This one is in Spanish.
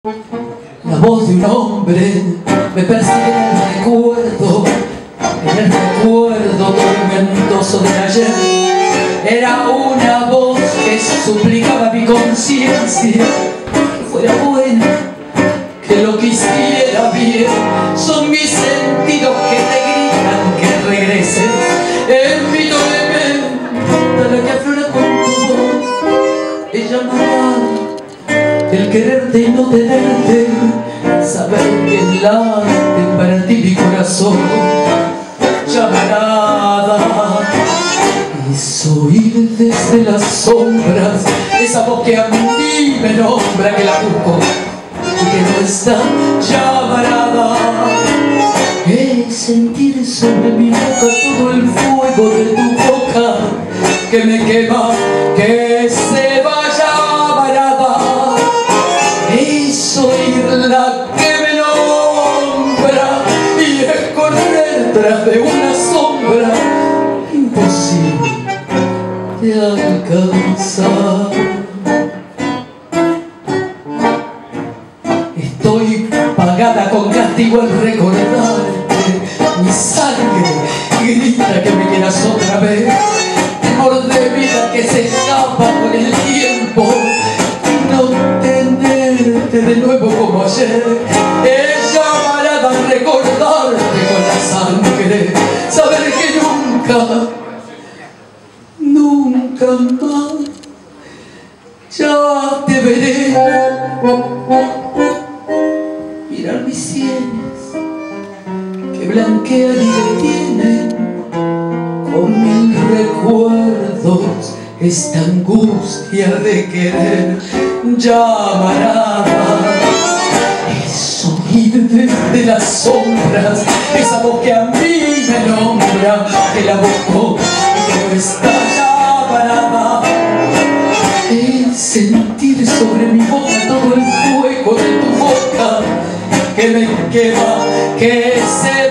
La voz de un hombre me persigue en el recuerdo tormentoso de ayer. Era una voz que suplicaba a mi conciencia que fuera buena, que lo quisiera bien. Son mis sentidos que te gritan que regreses. En mi tormenta la que aflora con tu voz, ella amará el quererte y no tenerte, saber que late para ti mi corazón. Llamarada es oír desde las sombras esa voz que a mí me nombra, que la busco y que no está. Llamarada es sentir sobre mi boca todo el fuego de tu boca que me quema, que se vaya. Llamarada es oírla que me nombra y es correr tras de una sombra imposible de alcanzar. Estoy pagada con castigo al recordarte. Mi sangre grita que me quieras otra vez. Temor de vida que se escapa con el tiempo y no tenerte de nuevo como ayer. Es llamarada a recordarte con la sangre, saber que nunca más ya te veré. Mirar mis sienes que blanquean y detienen con mil recuerdos esta angustia de querer. Llamarada es oír desde las sombras esa voz que a mí me nombra, que la busco y que no está. Llamarada es sentir sobre mi boca todo el fuego de tu boca que me quema, que se